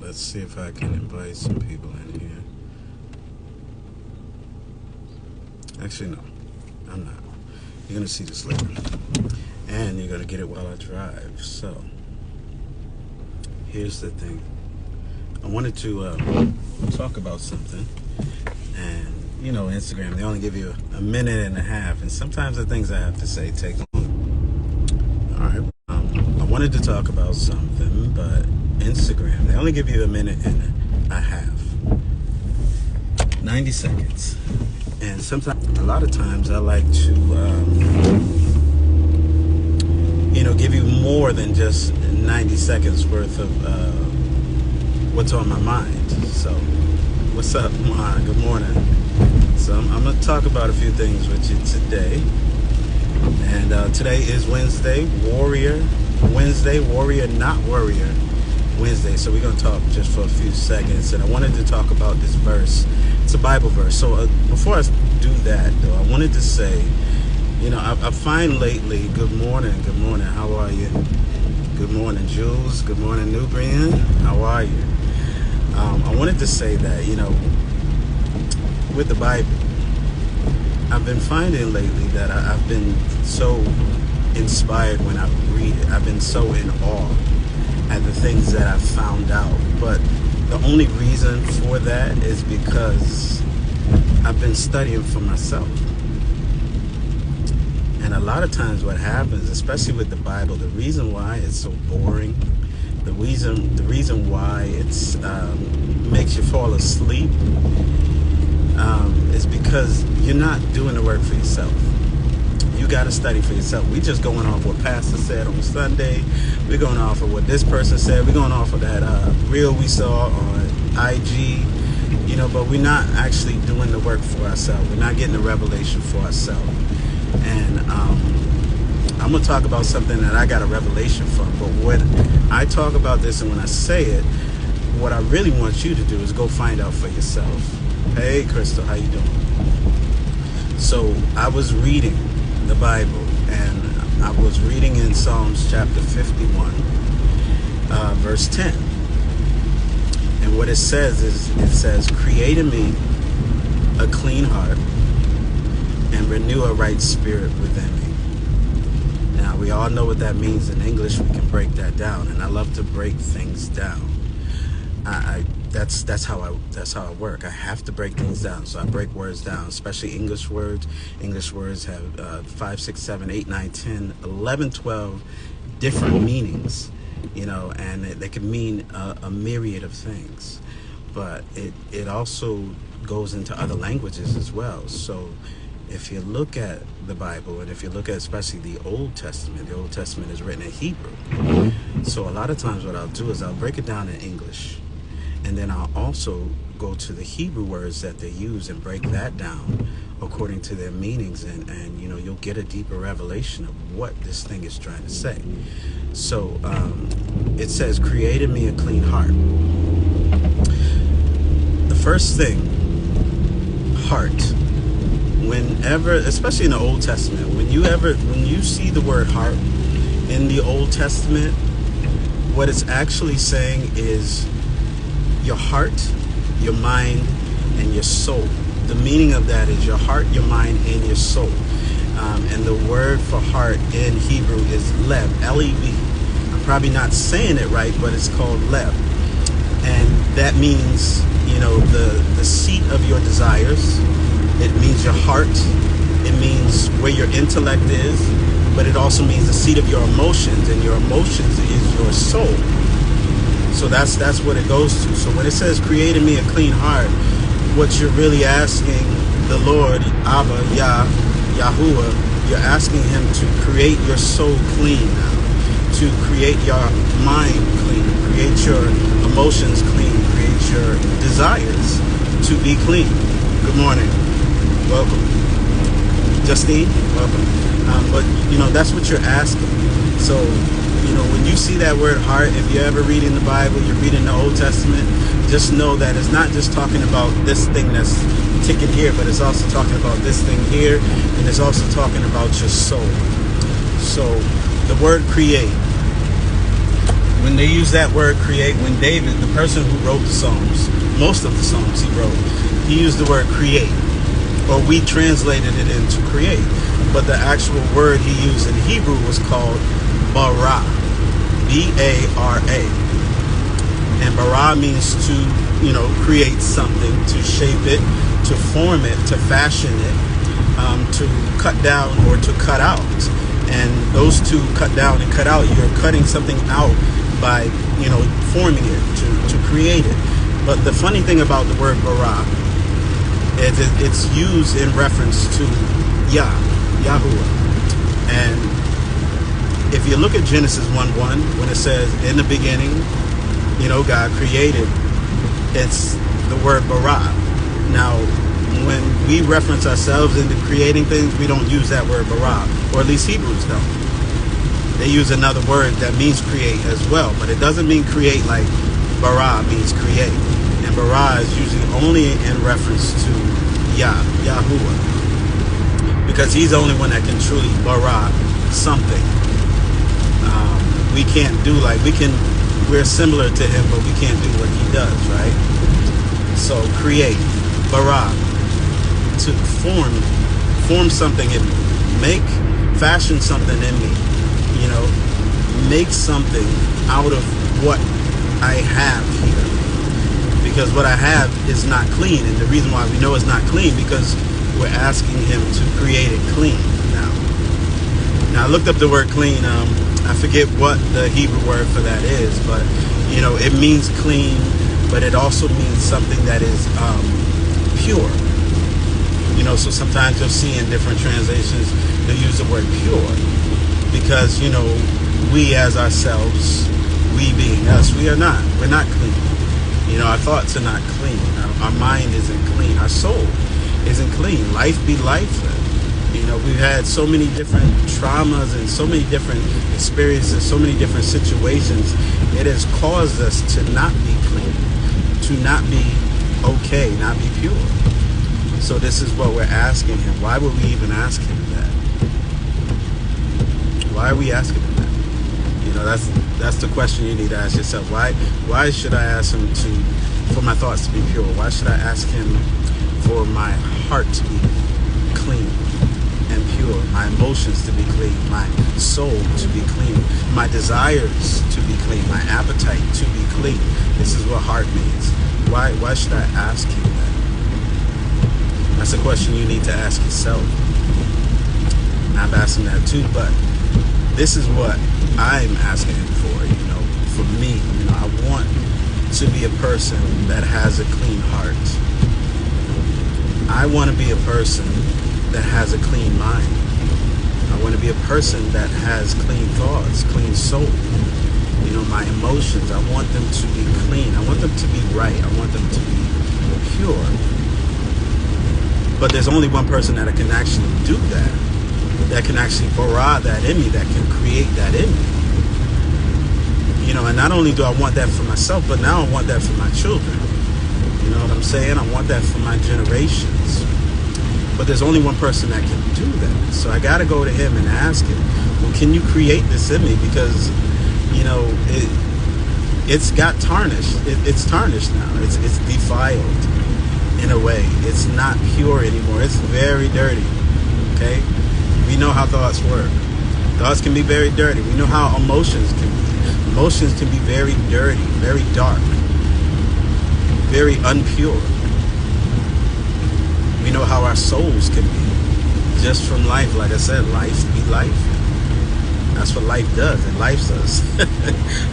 Let's see if I can invite some people in here. Actually, no, I'm not. You're gonna see this later, and you're gonna get it while I drive. So here's the thing. I wanted to talk about something, and you know, Instagram, they only give you a minute and a half, and sometimes the things I have to say take long. All right. I wanted to talk about something, but Instagram, they only give you a minute and a half. 90 seconds. And sometimes, a lot of times, I like to, give you more than just 90 seconds worth of what's on my mind. So, what's up, Ma? Good morning. So, I'm going to talk about a few things with you today. And today is Wednesday, Warrior Wednesday, Warrior Not Worrier Wednesday. So we're going to talk just for a few seconds. And I wanted to talk about this verse. It's a Bible verse. So before I do that, though, I wanted to say, I find lately, good morning, how are you? Good morning, Jules. Good morning, Nubrian. How are you? I wanted to say that, with the Bible, I've been finding lately that I've been so inspired when I read it. I've been so in awe at the things that I've found out. But the only reason for that is because I've been studying for myself. And a lot of times what happens, especially with the Bible, the reason why it's so boring, the reason why it's makes you fall asleep, is because you're not doing the work for yourself. You got to study for yourself. We just going off what Pastor said on Sunday. We're going off of what this person said. We're going off of that reel we saw on IG. But we're not actually doing the work for ourselves. We're not getting the revelation for ourselves. And I'm going to talk about something that I got a revelation from. But when I talk about this and when I say it, what I really want you to do is go find out for yourself. Hey, Crystal, how you doing? So I was reading the Bible, and I was reading in Psalms chapter 51, verse 10. And what it says is, create in me a clean heart and renew a right spirit within me. Now, we all know what that means in English. We can break that down, and I love to break things down. That's how I work. I have to break things down. So I break words down, especially English words. English words have 5, 6, 7, 8, 9, 10, 11, 12 different meanings, and they can mean a myriad of things. But it also goes into other languages as well. So if you look at the Bible, and if you look at especially the Old Testament is written in Hebrew. So a lot of times what I'll do is I'll break it down in English. And then I'll also go to the Hebrew words that they use and break that down according to their meanings. And you'll get a deeper revelation of what this thing is trying to say. So it says, create in me a clean heart. The first thing, heart. Whenever, especially in the Old Testament, when you see the word heart in the Old Testament, what it's actually saying is your heart, your mind, and your soul. The meaning of that is your heart, your mind, and your soul. And the word for heart in Hebrew is lev, L-E-V. I'm probably not saying it right, but it's called lev. And that means, the seat of your desires. It means your heart. It means where your intellect is. But it also means the seat of your emotions. And your emotions is your soul. So that's what it goes to. So when it says, create in me a clean heart, what you're really asking the Lord, Abba, Yahuwah, you're asking him to create your soul clean now, to create your mind clean, create your emotions clean, create your desires to be clean. Good morning. Welcome. Justine, welcome. But, that's what you're asking. So, when you see that word heart, if you're ever reading the Bible, you're reading the Old Testament, just know that it's not just talking about this thing that's ticking here, but it's also talking about this thing here, and it's also talking about your soul. So the word create, when they use that word create, when David, the person who wrote the Psalms, most of the Psalms he wrote, he used the word create, or we translated it into create. But the actual word he used in Hebrew was called bara, B-A-R-A. And bara means to, create something, to shape it, to form it, to fashion it, to cut down or to cut out. And those two, cut down and cut out, you're cutting something out by, forming it, to create it. But the funny thing about the word bara is it's used in reference to Yahuwah. And if you look at Genesis 1:1, when it says, in the beginning, God created, it's the word bara. Now, when we reference ourselves into creating things, we don't use that word bara, or at least Hebrews don't. They use another word that means create as well, but it doesn't mean create like bara means create. And bara is usually only in reference to Yahuwah, because he's the only one that can truly bara something. We can't do we're similar to him, but we can't do what he does, right? So create, bara, to form something in me, fashion something in me, make something out of what I have here. Because what I have is not clean, and the reason why we know it's not clean, because we're asking him to create it clean. Now I looked up the word clean. I forget what the Hebrew word for that is, but it means clean, but it also means something that is pure. So sometimes you'll see in different translations they'll use the word pure, because we as ourselves, we being us, we're not clean. Our thoughts are not clean. Our mind isn't clean. Our soul isn't clean. Life be life. We've had so many different traumas and so many different experiences, so many different situations. It has caused us to not be clean, to not be okay, not be pure. So this is what we're asking him. Why would we even ask him that? Why are we asking him that? That's the question you need to ask yourself. Why should I ask him for my thoughts to be pure? Why should I ask him for my heart to be clean and pure, my emotions to be clean, my soul to be clean, my desires to be clean, my appetite to be clean? This is what heart means. Why should I ask him that? That's a question you need to ask yourself. And I've asked him that too, but this is what I'm asking him for. For me, I want to be a person that has a clean heart. I want to be a person that has a clean mind. I want to be a person that has clean thoughts, clean soul. My emotions, I want them to be clean. I want them to be right. I want them to be pure. But there's only one person that can actually do that can actually bara that in me, that can create that in me. And not only do I want that for myself, but now I want that for my children. You know what I'm saying? I want that for my generations. But there's only one person that can do that. So I got to go to him and ask him, well, can you create this in me? Because, it's got tarnished. It's tarnished now. It's defiled in a way. It's not pure anymore. It's very dirty. Okay? We know how thoughts work. Thoughts can be very dirty. We know how emotions can be. Emotions can be very dirty, very dark, very unpure. We know how our souls can be. Just from life, like I said, life be life. That's what life does. It lifes us.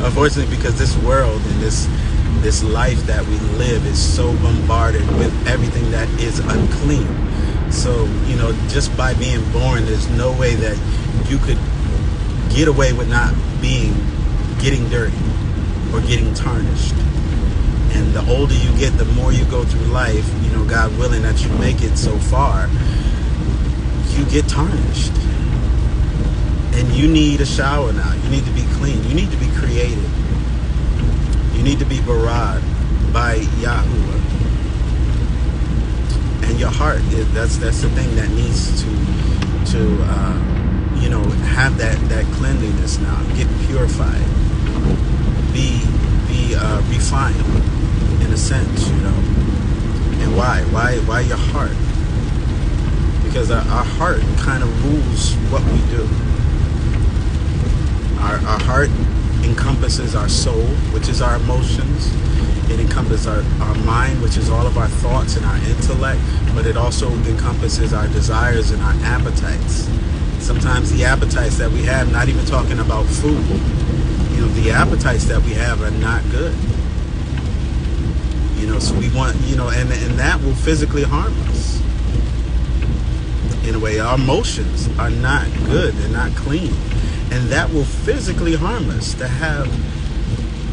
Unfortunately, because this world and this life that we live is so bombarded with everything that is unclean. So, just by being born, there's no way that you could get away with not getting dirty or getting tarnished. And the older you get, the more you go through life, God willing that you make it so far, you get tarnished. And you need a shower now. You need to be clean. You need to be created. You need to be barad by Yahuwah. And your heart, that's the thing that needs to have that cleanliness now, get purified. be refined in a sense, you know. And why your heart? Because our heart kind of rules what we do. Our heart encompasses our soul, which is our emotions. It encompasses our mind, which is all of our thoughts and our intellect, but it also encompasses our desires and our appetites. Sometimes the appetites that we have, not even talking about food, you know, the appetites that we have are not good. You know, so we want, you know, and that will physically harm us. In a way, our emotions are not good, they're not clean. And that will physically harm us. To have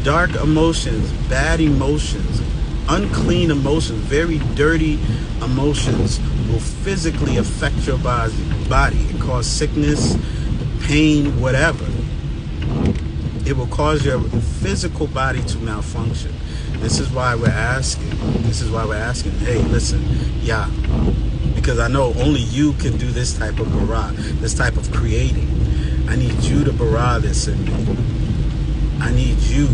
dark emotions, bad emotions, unclean emotions, very dirty emotions will physically affect your body and cause sickness, pain, whatever. It will cause your physical body to malfunction. This is why we're asking. Hey, listen, yeah, because I know only you can do this type of bara, this type of creating. I need you to bara this in me. I need you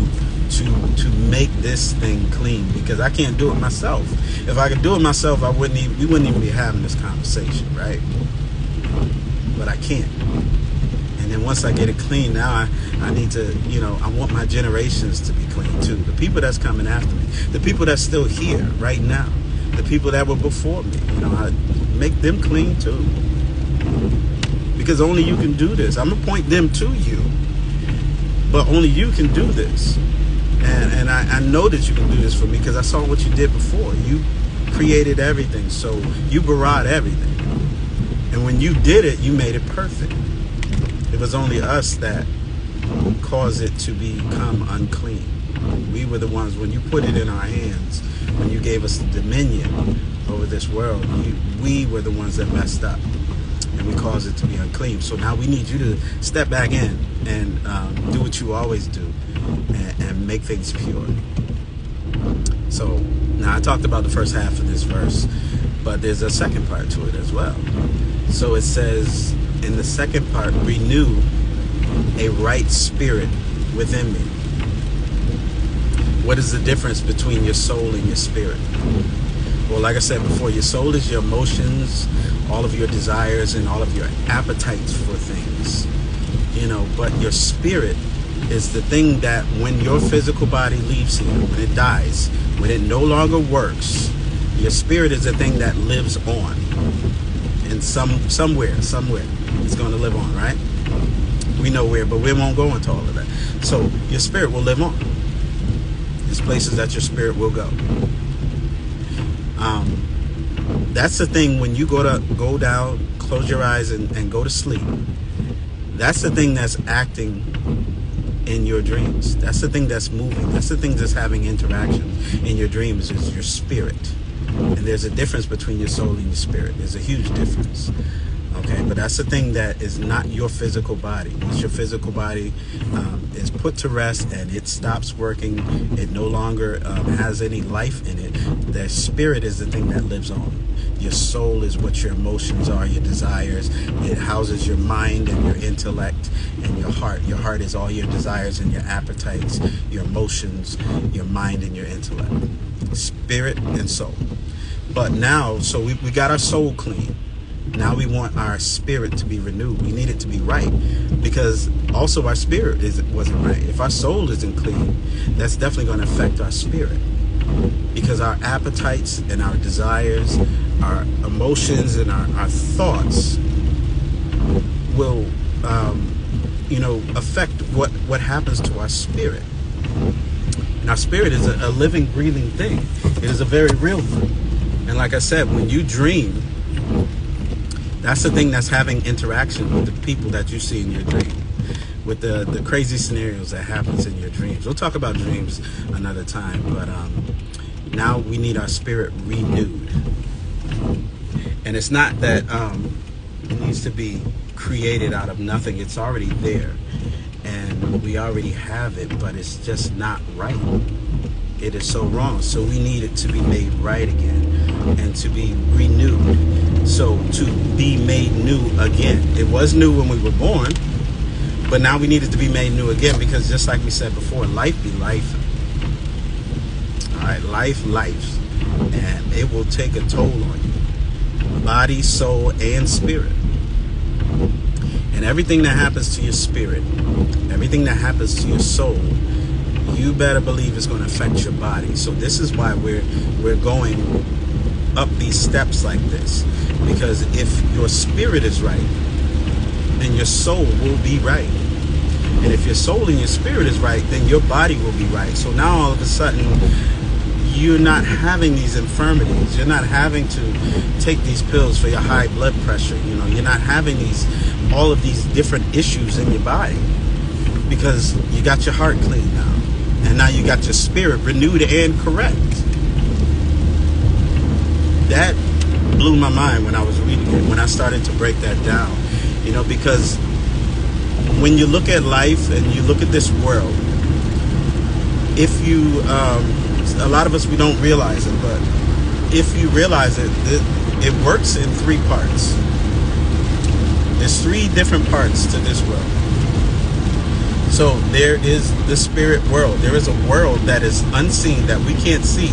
to make this thing clean, because I can't do it myself. If I could do it myself, we wouldn't even be having this conversation, right? But I can't. And then once I get it clean, now I need to, you know, I want my generations to be clean too. The people that's coming after me, the people that's still here right now, the people that were before me, you know, I make them clean too. Because only you can do this. I'm gonna point them to you, but only you can do this. And I know that you can do this for me because I saw what you did before. You created everything, so you barad everything. And when you did it, you made it perfect. It was only us that caused it to become unclean. We were the ones, when you put it in our hands, when you gave us the dominion over this world, we were the ones that messed up. And we caused it to be unclean. So now we need you to step back in and do what you always do and make things pure. So now I talked about the first half of this verse, but there's a second part to it as well. So it says in the second part, renew a right spirit within me. What is the difference between your soul and your spirit? Well, like I said before, your soul is your emotions, all of your desires, and all of your appetites for things. You know, but your spirit is the thing that when your physical body leaves here, when it dies, when it no longer works, your spirit is the thing that lives on. And somewhere, it's going to live on, right? We know where, but we won't go into all of that. So your spirit will live on. There's places that your spirit will go. That's the thing when you go down, close your eyes and go to sleep. That's the thing that's acting in your dreams. That's the thing that's moving. That's the thing that's having interaction in your dreams is your spirit. And there's a difference between your soul and your spirit. There's a huge difference. Okay, but that's the thing that is not your physical body. Once your physical body is put to rest and it stops working, it no longer has any life in it, the spirit is the thing that lives on. Your soul is what your emotions are, your desires. It houses your mind and your intellect and your heart. Your heart is all your desires and your appetites, your emotions, your mind and your intellect. Spirit and soul. But now, so we got our soul clean. Now we want our spirit to be renewed. We need it to be right, because also our spirit wasn't right. If our soul isn't clean, that's definitely going to affect our spirit, because our appetites and our desires, our emotions and our thoughts will, affect what happens to our spirit. And our spirit is a living, breathing thing. It is a very real thing. And like I said, when you dream, that's the thing that's having interaction with the people that you see in your dream, with the crazy scenarios that happens in your dreams. We'll talk about dreams another time, but now we need our spirit renewed. And it's not that it needs to be created out of nothing. It's already there, and we already have it, but it's just not right. It is so wrong. So we need it to be made right again and to be renewed. So to be made new again. It was new when we were born, But now we needed to be made new again, because just like we said before, life be life. All right, life, and it will take a toll on you, body, soul, and spirit. And everything that happens to your spirit, everything that happens to your soul, you better believe it's going to affect your body. So this is why we're going up these steps like this, because if your spirit is right, then your soul will be right. And if your soul and your spirit is right, then your body will be right. So now all of a sudden, you're not having these infirmities. You're not having to take these pills for your high blood pressure. You're not having all of these different issues in your body, because you got your heart clean now. And now you got your spirit renewed and correct. That blew my mind when I was reading it, when I started to break that down. Because when you look at life and you look at this world, if you, a lot of us, we don't realize it, but if you realize it, it works in three parts. There's three different parts to this world. So there is the spirit world. There is a world that is unseen, that we can't see,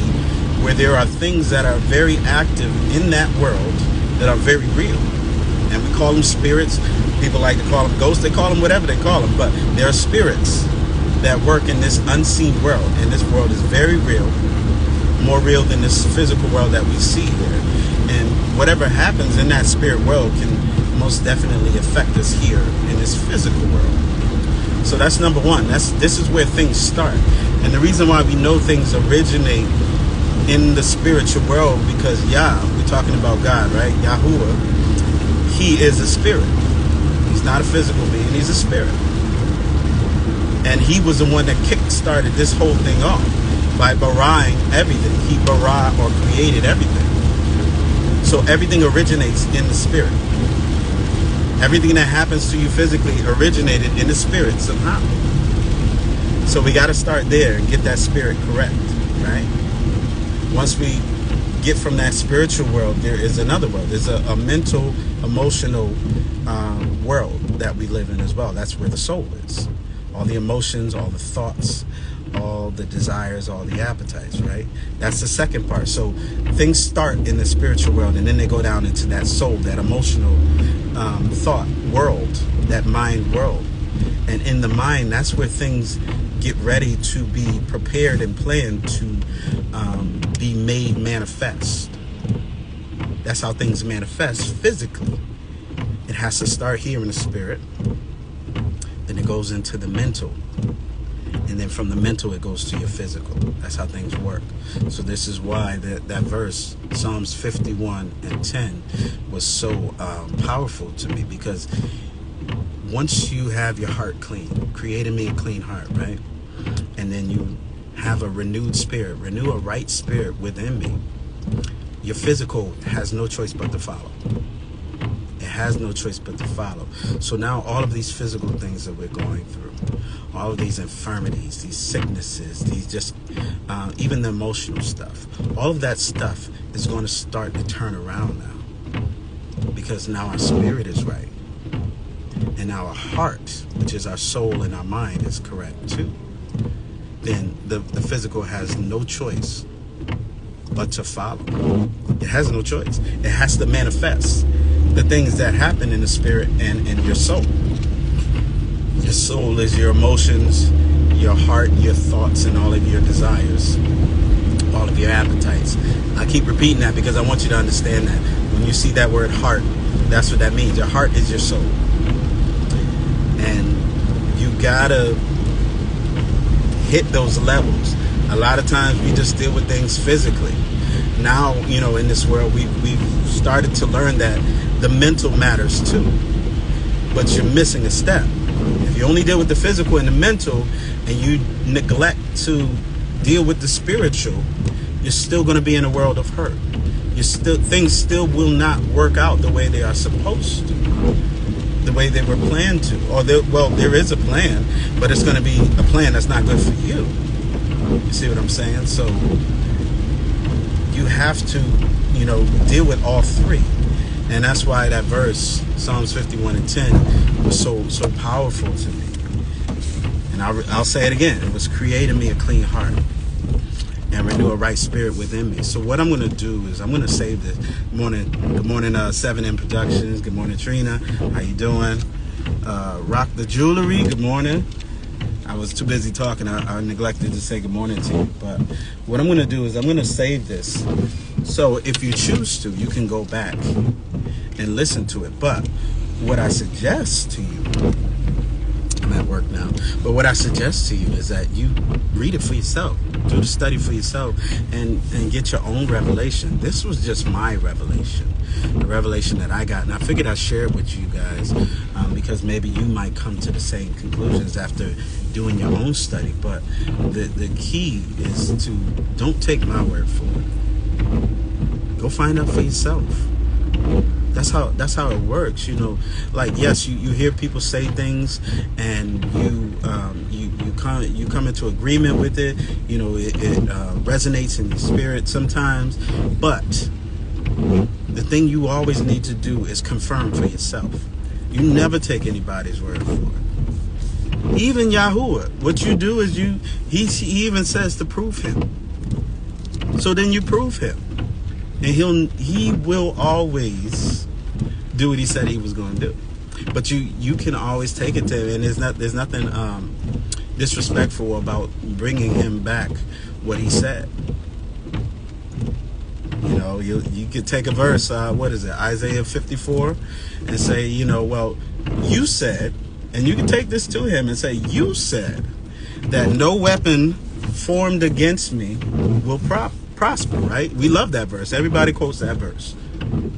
where there are things that are very active in that world that are very real. And we call them spirits. People like to call them ghosts. They call them whatever they call them. But there are spirits that work in this unseen world. And this world is very real, more real than this physical world that we see here. And whatever happens in that spirit world can most definitely affect us here in this physical world. So that's number one. This is where things start. And the reason why we know things originate in the spiritual world, because we're talking about God, right? Yahuwah, he is a spirit. He's not a physical being, he's a spirit. And he was the one that kick-started this whole thing off by baraing everything. He bara, or created everything. So everything originates in the spirit. Everything that happens to you physically originated in the spirit somehow. So we got to start there and get that spirit correct, right? Once we get from that spiritual world, there is another world. There's a mental, emotional world that we live in as well. That's where the soul is. All the emotions, all the thoughts, all the desires, all the appetites, right? That's the second part. So things start in the spiritual world, and then they go down into that soul, that emotional thought world, that mind world. And in the mind, that's where things get ready to be prepared and planned to be made manifest. That's how things manifest physically. It has to start here in the spirit. Then it goes into the mental. And then from the mental, it goes to your physical. That's how things work. So this is why that verse, Psalms 51:10, was so powerful to me. Because once you have your heart clean, create in me a clean heart, right? And then you have a renewed spirit, renew a right spirit within me, your physical has no choice but to follow. It has no choice but to follow. So now all of these physical things that we're going through, all of these infirmities, these sicknesses, these just even the emotional stuff, all of that stuff is going to start to turn around now, because now our spirit is right, and our heart, which is our soul and our mind, is correct too. Then the physical has no choice but to follow. It has no choice. It has to manifest the things that happen in the spirit and in your soul. Your soul is your emotions, your heart, your thoughts, and all of your desires, all of your appetites. I keep repeating that because I want you to understand that. When you see that word heart, that's what that means. Your heart is your soul. And you gotta hit those levels. A lot of times we just deal with things physically. Now, in this world, we've started to learn that the mental matters too. But you're missing a step. If you only deal with the physical and the mental, and you neglect to deal with the spiritual, you're still going to be in a world of hurt. Things still will not work out the way they are supposed to, the way they were planned to. There is a plan, but it's going to be a plan that's not good for you. You see what I'm saying? So you have to, deal with all three. And that's why that verse, Psalms 51:10, was so powerful to me. And I'll say it again. It was creating me a clean heart and renew a right spirit within me. So what I'm going to do is I'm going to save this. Good morning, 7M Productions. Good morning, Trina. How you doing? Rock the Jewelry. Good morning. I was too busy talking. I neglected to say good morning to you. But what I'm going to do is I'm going to save this. So if you choose to, you can go back and listen to it. But what I suggest to you, I'm at work now, but what I suggest to you is that you read it for yourself, do the study for yourself, and get your own revelation. This was just my revelation, the revelation that I got, and I figured I'd share it with you guys because maybe you might come to the same conclusions after doing your own study. But the key is to don't take my word for it. Go find out for yourself. That's how it works, you know. Like, yes, you hear people say things, and you come into agreement with it. You know, it resonates in your spirit sometimes. But the thing you always need to do is confirm for yourself. You never take anybody's word for it. Even Yahuwah, what you do is he even says to prove him. So then you prove him. And he will always do what he said he was going to do. But you can always take it to him, and there's nothing disrespectful about bringing him back what he said. You know, you could take a verse, what is it, Isaiah 54, and say, you know, well, you said, and you can take this to him and say, you said that no weapon formed against me will prosper, right? We love that verse. Everybody quotes that verse.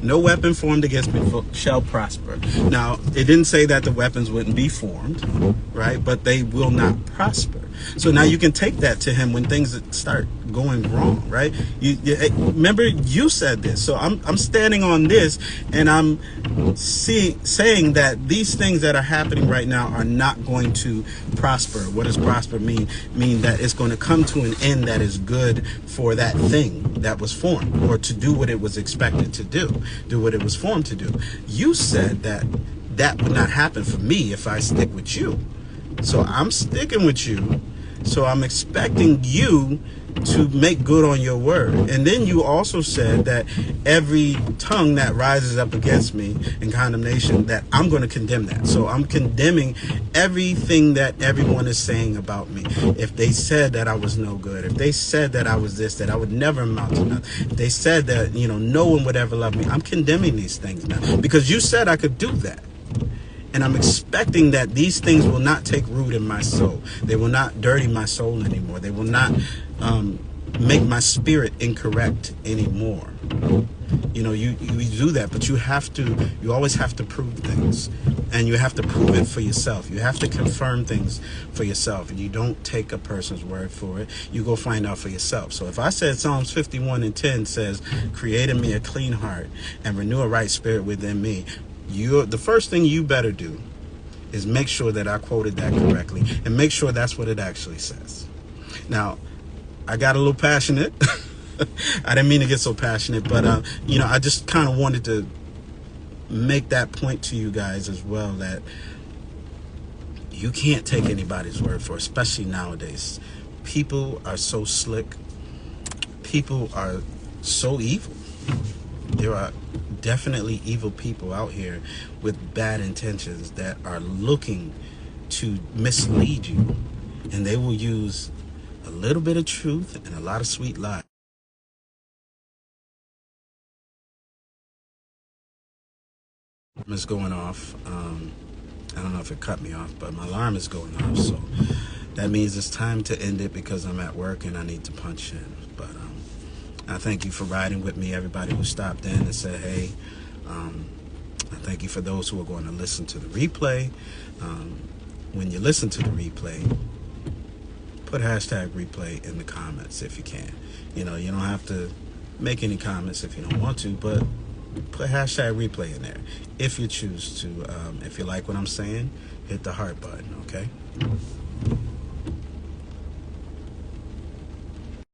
No weapon formed against me shall prosper. Now, it didn't say that the weapons wouldn't be formed, right? But they will not prosper. So now you can take that to him when things start going wrong, right? Remember, you said this. So I'm standing on this, and I'm saying that these things that are happening right now are not going to prosper. What does prosper mean? Mean that it's going to come to an end that is good for that thing that was formed, or to do what it was expected to do what it was formed to do. You said that would not happen for me if I stick with you. So I'm sticking with you. So I'm expecting you to make good on your word. And then you also said that every tongue that rises up against me in condemnation, that I'm going to condemn that. So I'm condemning everything that everyone is saying about me. If they said that I was no good, if they said that I was this, that I would never amount to nothing, if they said that, you know, no one would ever love me, I'm condemning these things now because you said I could do that. And I'm expecting that these things will not take root in my soul. They will not dirty my soul anymore. They will not make my spirit incorrect anymore. You know, you do that, but you always have to prove things. And you have to prove it for yourself. You have to confirm things for yourself. And you don't take a person's word for it. You go find out for yourself. So if I said Psalms 51:10 says, create in me a clean heart and renew a right spirit within me, the first thing you better do is make sure that I quoted that correctly, and make sure that's what it actually says. Now, I got a little passionate. I didn't mean to get so passionate, but you know, I just kind of wanted to make that point to you guys as well, that you can't take anybody's word for it, especially nowadays. People are so slick. People are so evil. There are definitely evil people out here with bad intentions that are looking to mislead you, and they will use a little bit of truth and a lot of sweet lies. It's going off. I don't know if it cut me off, but my alarm is going off, so that means it's time to end it because I'm at work and I need to punch in. But I thank you for riding with me, everybody who stopped in and said hey. I thank you for those who are going to listen to the replay. When you listen to the replay, put hashtag replay in the comments if you can. You know, you don't have to make any comments if you don't want to, but put hashtag replay in there if you choose to. If you like what I'm saying, hit the heart button, okay?